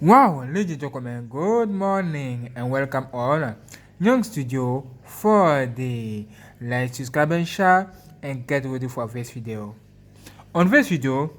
Wow, ladies and gentlemen, good morning and welcome all. GNANGSTUDIO for the like, subscribe and share and get ready for this video. On this video,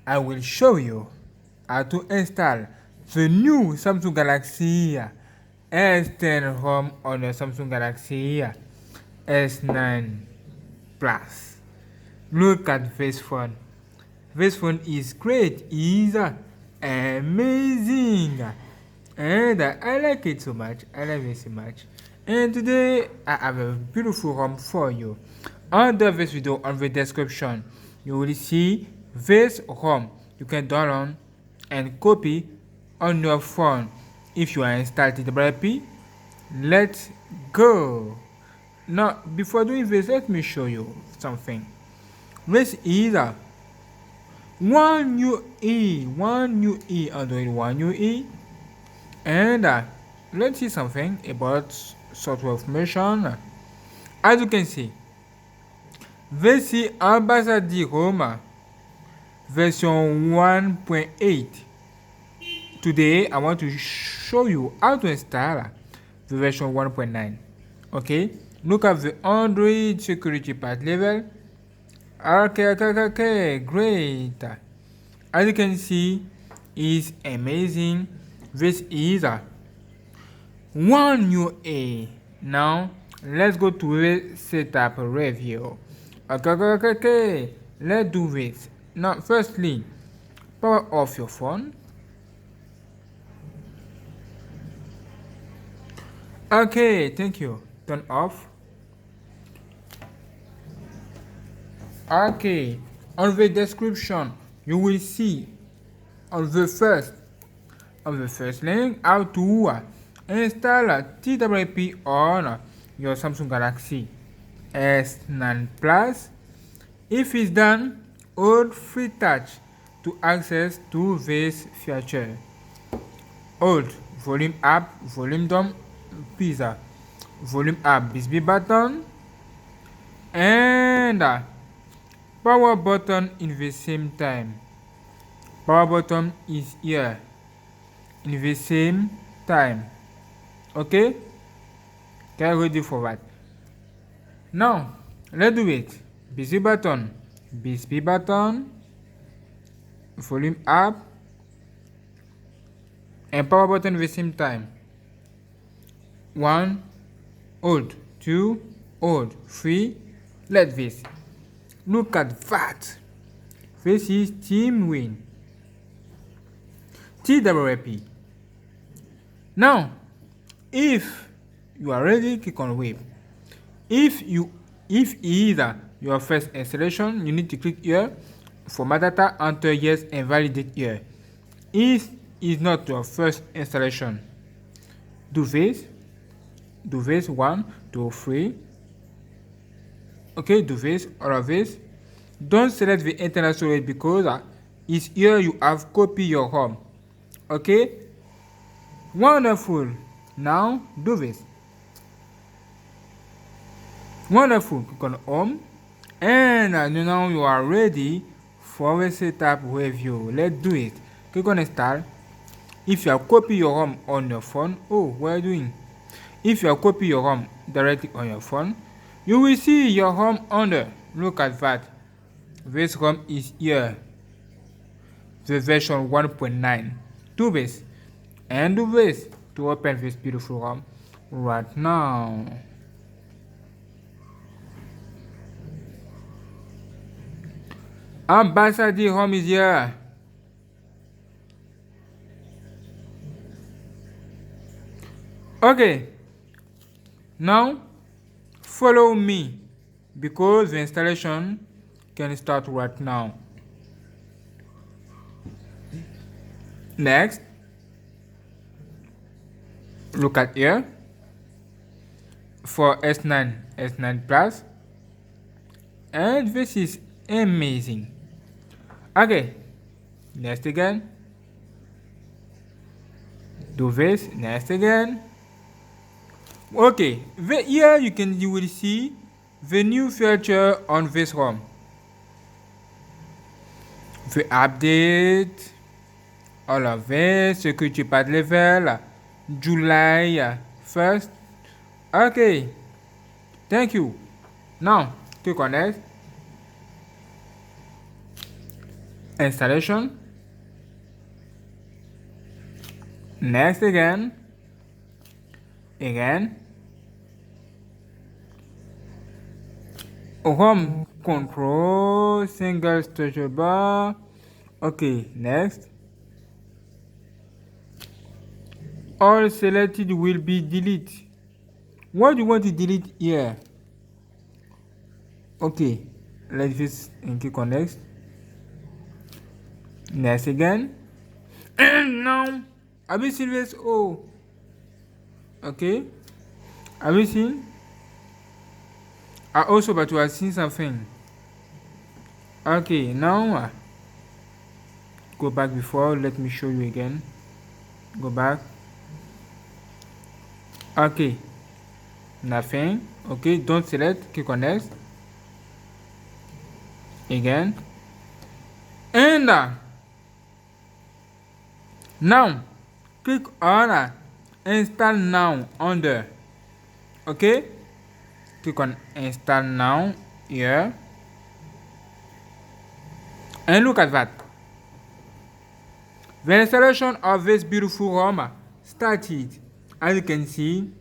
I will show you how to install the new Samsung Galaxy S10 Home on the Samsung Galaxy S9 Plus. Look at this phone. This phone is great, is amazing, and I like it so much. I love it so much. And today I have a beautiful home for you. Under this video, on the description, you will see this home. You can download and copy on your phone. If you are installed TWP, let's go. Now, before doing this, let me show you something. This is one UE, Android One UE, and let's see something about software information. As you can see, this is Ambasadii Home version 1.8. Today I want to show you how to install the version 1.9. Okay, look at the Android security patch level. Okay, great. As you can see, is amazing. This is one UA. Now let's go to the setup review. Okay. Let's do this. Now, firstly, power off your phone. Okay, thank you. Turn off. Okay, on the description you will see on the first link how to install TWP on your Samsung Galaxy S9 Plus. If it's done, hold free touch to access to this feature. Hold volume up, volume down, pizza, volume up, this button, and power button in the same time. Power button is here in the same time. Okay, get ready for that. Now let's do it. Busy button, volume up, and power button at the same time. 1, hold, 2, hold, 3, let this. Look at that. This is Team Win. TWP. Now, if you are ready, click on Web. If either your first installation, you need to click here. For metadata, enter yes and validate here. If it's not your first installation, do this. 1, 2, 3. Okay, do this, all of this. Don't select the internal storage because it's here you have copy your home. Okay, wonderful. Now do this. Wonderful. Click on home, and now you are ready for the setup review. Let's do it. Click on install. If you have copy your home on your phone, what are you doing? If you have copy your home directly on your phone, you will see your home under. Look at that. This home is here. The version 1.9. Do this. And do this to open this beautiful home right now. Ambasadii home is here. Okay. Now follow me because the installation can start right now. Next, look at here for S9 Plus, and this is amazing. Okay, next again. Do this, next again. Okay, here you will see the new feature on this home. The update, all of it, security path level, July 1st. Okay, thank you. Now, click on next. Installation. Next again. Home control, single structure bar. Okay, next. All selected will be deleted. What do you want to delete here? Okay, let's just click on next. Next again. And now, have you seen this? Oh, okay. Have you seen? Also, but you have seen something. Okay, now go back before. Let me show you again. Go back. Okay, nothing. Okay, don't select. Click on next. Again. And now click on install now under. Okay, click on install now here, and look at that. The installation of this beautiful home started. As you can see,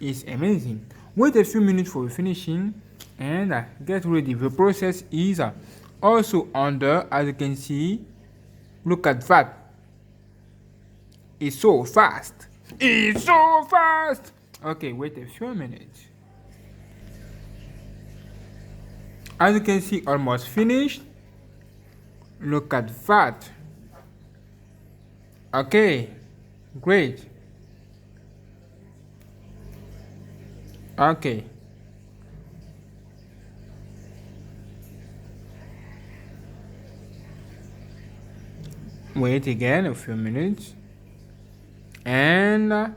it's amazing. Wait a few minutes for finishing and get ready. The process is also under. As you can see, look at that. It's so fast. It's so fast. Okay, wait a few minutes. As you can see, almost finished. Look at that. Okay, great. Okay. Wait again a few minutes. And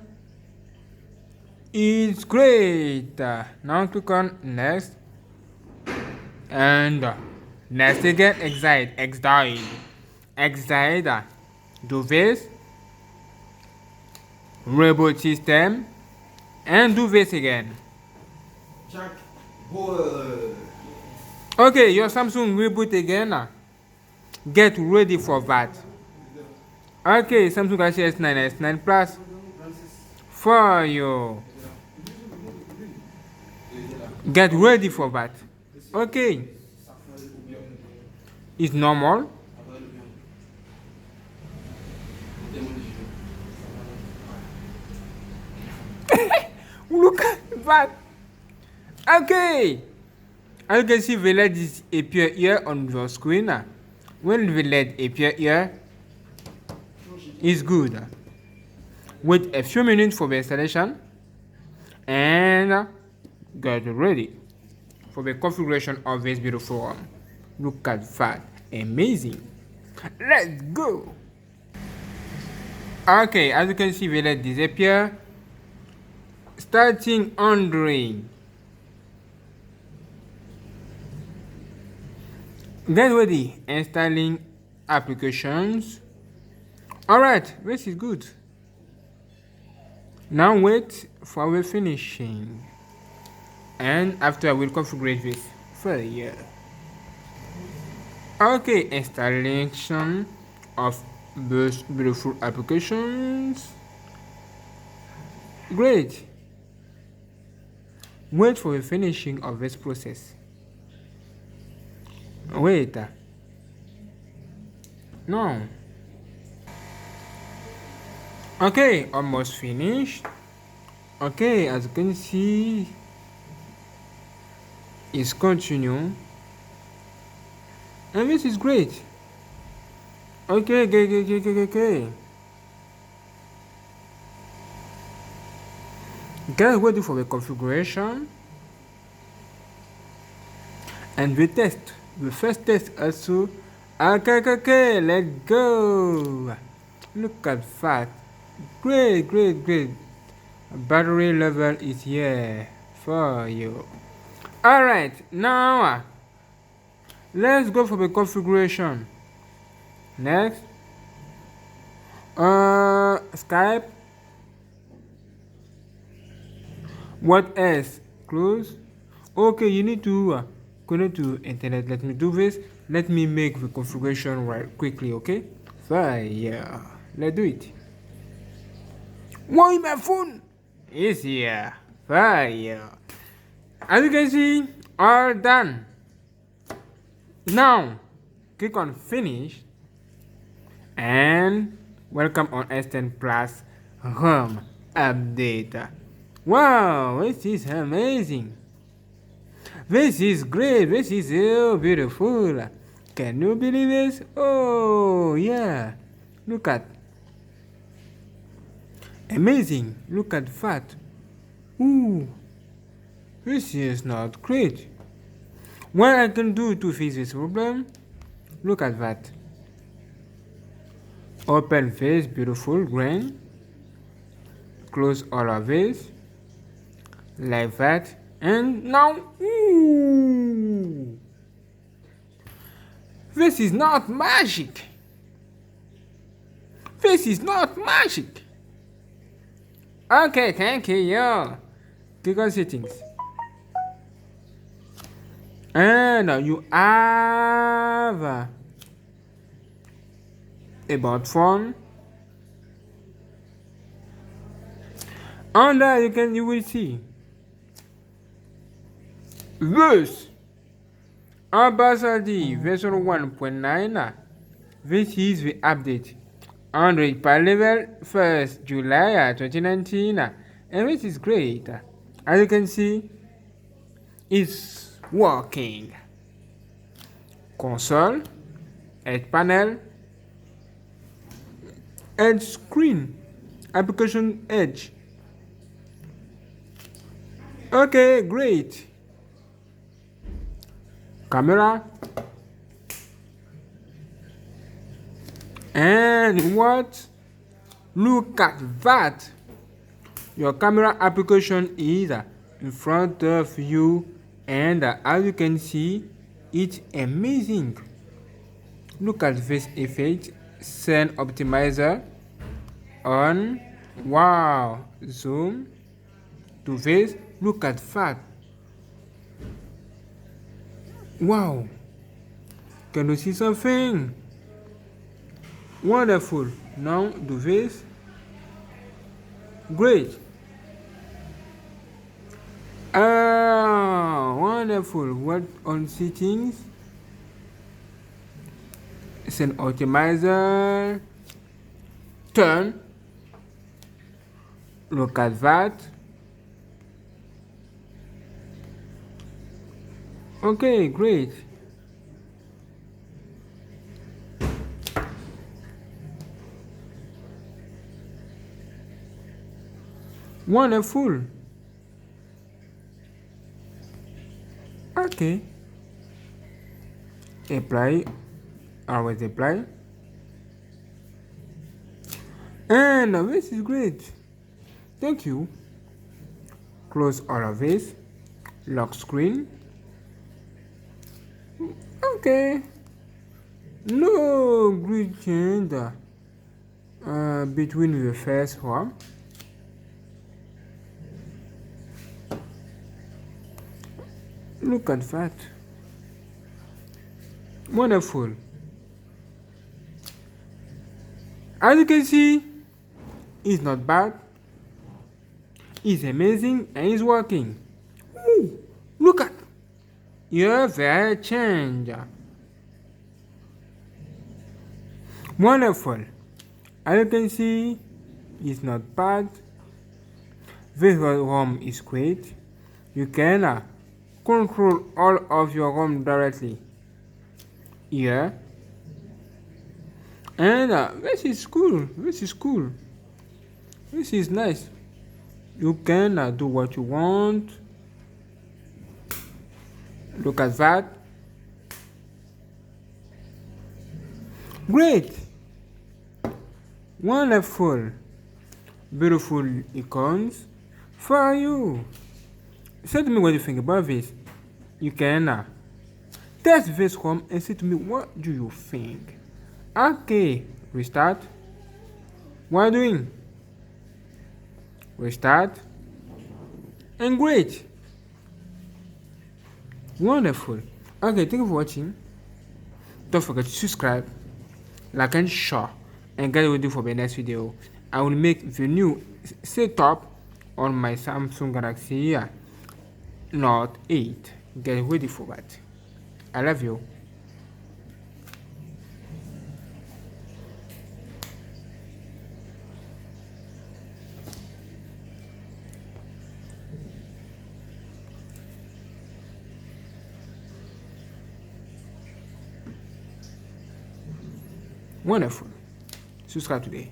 it's great. Now click on next. And next again, exit. Do this. Reboot system. And do this again. Okay, your Samsung reboot again. Get ready for that. Okay, Samsung Galaxy S9, S9 Plus for you. Get ready for that. Okay, it's normal. Look at that. Okay, as you can see, the LED is appear here on your screen. When the LED appear here, it's good. Wait a few minutes for the installation and get ready for the configuration of this beautiful one. Look at that, amazing. Let's go. Okay, as you can see, the LED disappear. Starting Android. Get ready. Installing applications. Alright, this is good. Now wait for the finishing. And after I will configure this for a year. Okay, installation of those beautiful applications. Great. Wait for the finishing of this process. Wait. No. Okay, almost finished. Okay, as you can see, it's continue. And this is great. Okay. Get ready for the configuration and the test. The first test also. Okay, let's go. Look at that. Great. Battery level is here for you. Alright, now let's go for the configuration. Next. Skype. What else? Close. Okay, you need to connect to internet. Let me do this. Let me make the configuration right quickly. Okay. Fire. Let's do it. Why my phone? Is here. Fire. As you can see, all done. Now, click on finish and welcome on S10 Plus Home Update. Wow, this is amazing. This is great. This is so beautiful. Can you believe this? Oh, yeah. Look at. Amazing. Look at that. Ooh. This is not great. What I can do to fix this problem? Look at that. Open this beautiful grain. Close all of this. Like that. And now, ooh. This is not magic. This is not magic. Okay, thank you. Click on settings. And you have about phone. And you will see this Ambasadii version 1.9. This is the update. Android by level 1st July 2019, and this is great. As you can see, it's working. Console, edge panel, edge screen, application edge. Okay, great. Camera. And what? Look at that. Your camera application is in front of you, and as you can see, it's amazing. Look at this effect. Scene optimizer on. Wow. Zoom to this. Look at that. Wow. Can you see something? Wonderful. Now do this. Great. Wonderful. What on settings? It's an optimizer. Turn. Look at that. Okay, great. Wonderful. Okay. Apply. Always apply. And this is great. Thank you. Close all of this. Lock screen. Okay. No great change between the first one. Look at that. Wonderful. As you can see, it's not bad. It's amazing and it's working. Ooh, look at. You're very change. Wonderful. As you can see, it's not bad. This ROM is great. You can control all of your ROM directly here. And this is cool. This is cool. This is nice. You can do what you want. Look at that. Great. Wonderful. Beautiful icons for you. Say to me what you think about this. You can test this home and say to me what do you think. Okay, restart. What are you doing? Restart. And great. Wonderful. Okay, thank you for watching. Don't forget to subscribe, like and share, and get ready for the next video. I will make the new setup on my Samsung Galaxy Note 8. Get ready for that. I love you. Wonderful. Subscribe today.